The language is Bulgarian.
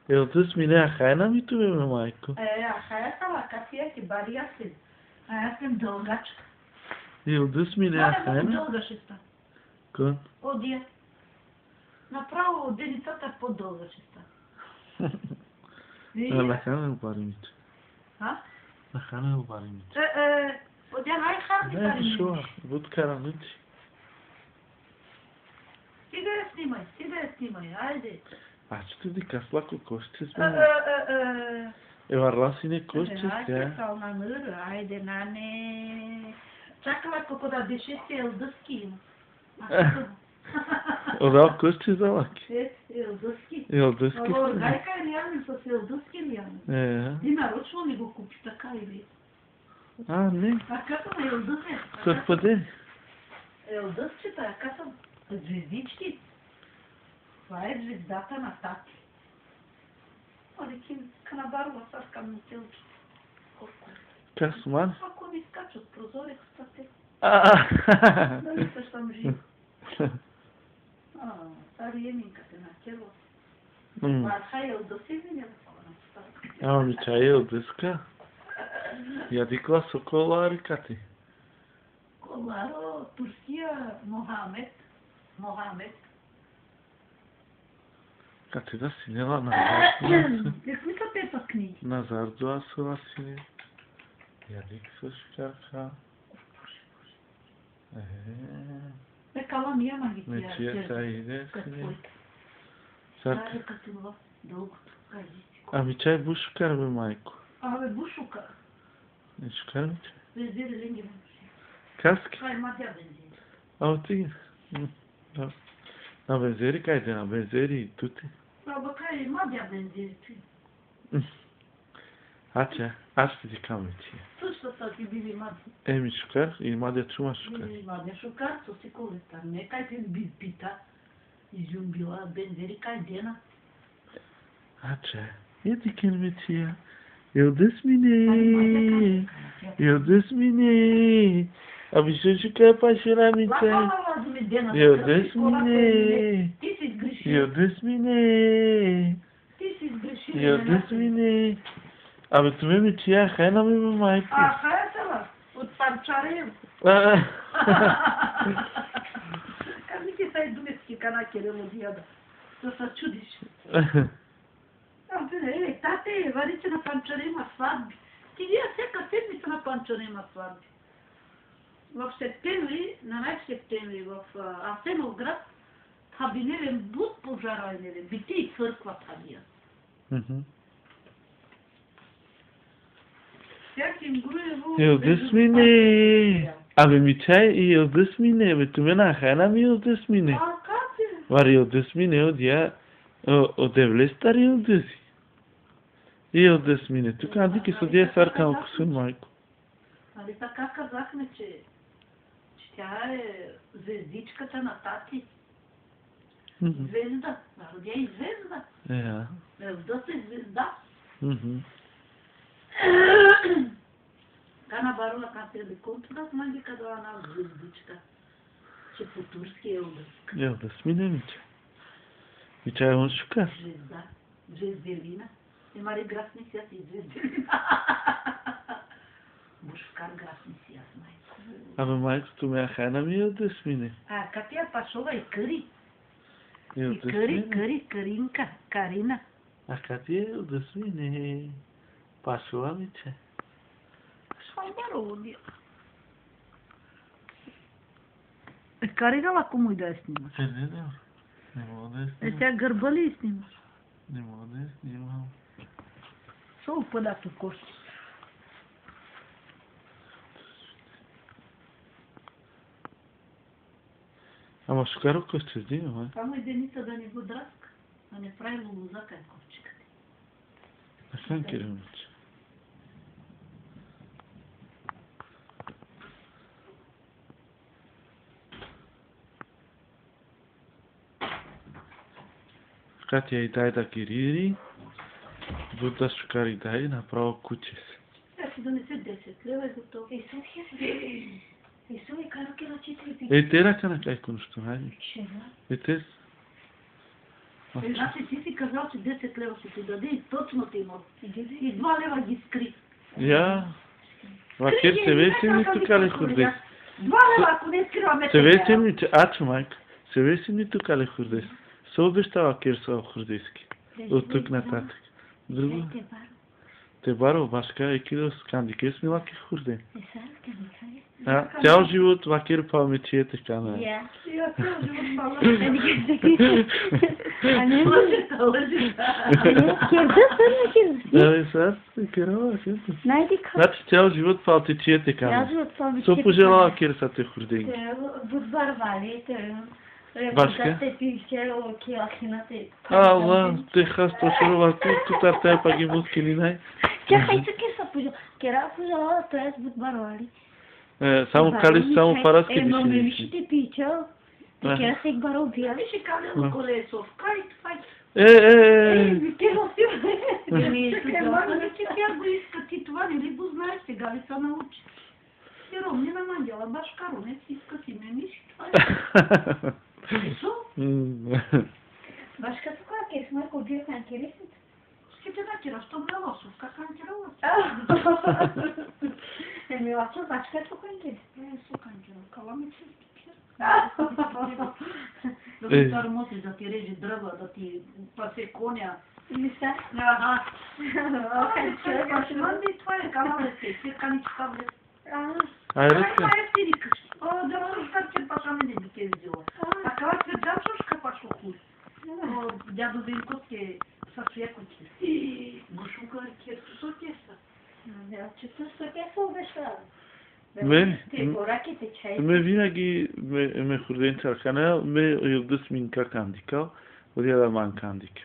Йылдыз мине ахайна ми тубе, бе, майко? Ахая сала, катия ти бария си. Аз съм дългачка. Йылдыз мине Това не ахайна? дълга ще стане. Кон? Одия. Направо деницата по-дълга ще стане. Лахана убаримите. А? Лахана убаримите. Одия най-харни пари ми. Шо, буд каранути. Ти да я снимай, айде. Ачето ди каслако кошче сме. Варласине кошче Айде, ся. сална нъра, айде, нане. Чакала колко да дешете елдъски има. Одал кошче залаки. Елдъски. Йылдызки Ало, сме. гайка е лияне с елдъски лияне. Ти нарочно не го купи така или? Не. А като на елдъсе? Съвпаде. Елдъсчета, а като звездички. Това е звездата на тати. Оликин, канабарова сарка му телки. Касман. Ако ми скачат прозорецата те. Дали се съм жив? Стари еминката на тело. Марха елдъси ми не да Ми чай йылдызка. Ядикла сокола рикати. Коларо, Турския, Мохамед. Кати да синела Какви са те са книги? Назарду асула сине. Ядик съшкарка. Кала няма ги тия. Мечия та иде сине. Сарка като дългото. Ами чай бушукар, бе, майко. Абе, бушука. Не шукар ми чай. Бензин ленги му. Каски? Това има тя бензин. Ти. На бензери кайде, на бензери и тути. Абе, кай има тя бензин. Аз ще ти каме тия. Същата ти били мади. Еми шукар и мадя чума шукар. Били мадя шукар, то си колета. Не кай ти би пита. Изюмбила бензери кай дена. Ети келме тия. Йылдыз мине. Аби шушука пашира ми чай. Йылдыз мине. Ти си сгрешил. Йылдыз мине. Ти си сгрешил. Йылдыз мине. Абе, туме ми тия хайна ми, бе, майко. Хая села. От Панчарев. Кажи ти сай думецки канаки релодияда. Да се чудиш. Тате, варите на Панчаре има сватби. Ти вие всяка седмица на Панчаре има сватби. В септември, на най-септември, в Асеновград, хабинерен буд пожарайнерен. Бити и църква табия. Всяким груево... Йылдыз мине. Абе, ми чай и йылдыз мине. Бе, туме на хайна ми йылдыз мине. Как е? Var yıldız mine o diye o devletler yıldız. Yıldız mine. Тук ади ки са дие саркам кусун майко. Нали така казахме, че тя е звездичката на тати. Звезда. Народя и звезда. Звездата е звезда. Кана барула кате леконто да смаги кадо ана звездичка. Че по-турски елдъска. Yıldız mine mi çay? Mi çay onu şukar. Звезда. Звезделина. Емари грасни си аз и звезделина. Бушкар грасни си аз, майко. Абе, майко, туме ахайна ми yıldız mine. Как я пашова и къри? Yıldız Каринка, Карина. Кати yıldız mine. Пашова ми çay. Шалбарово дия. Карина лако му и да я снимаш. Не мога да я снимам. Тя гърба ли я снимаш? Не мога да я снимам. Шо опадат от кошти? Ама шукаро ко ще сдима, май. Само и деница да не го драска, а не прави лузака е ковчиката. А сан керемич. Катя и дай да кирири, Буда шукари дай, направо куче се. Тя си донесе 10 лева и готово. Ису и караки на 4 пи. Тера кана кай конuştun hani? Şeva. Tez. Значи ти си казал, че 10 лева ще ти даде и точно ти има. И 2 лева ги скри. Ja. Vakir sevesim tu kale hurdes. 2 лева, ако не скриваме Sevesim ni açmak. Sevesim ni tu kale hurdes. Се обещава Vakir са хурдески. От тук нататък. Друго. Тебаро, башка, екидо скандике смилаки хурде. Цял живот Vakir палмечие така на. Я цял живот палмечие. Да, сега керава, значи цял живот палтечие така на. Со пожелава Vakir са те хурденки. Башка? Allah, te хасто шурова, tu tartea pagi muskilинай. Само кали, само параски мишите пича. Кера се баро бия. Виж кале колесо, кайт. Тя го иска, ти това не ли го знаеш, сега ли се научи? И ромнина мандела башкаро, не си иска си ме миши, това е. Eso? Башка тук е, сме ходил на интересите. Ските да ти разто главосов, как анкерова? Еми, лачо, башка тук е интересите. Су канкерова, кала ми се стикер. Да ми тормози, да ти режи дръва, да ти пасе коня. Мисля? Ага. Манди, това е кала да се, сирка ни читавле. Айрътка. Ти викаш. Да можеш как че паша не би те видела. А кала се джамшушка пашло хуй. Дядо Венко те съсуяко ти. Гушука ке сотеса. Че се обещава. Ме винаги ме хурден царкана, ме юлдус мин какандикал, одяда ман кандикал.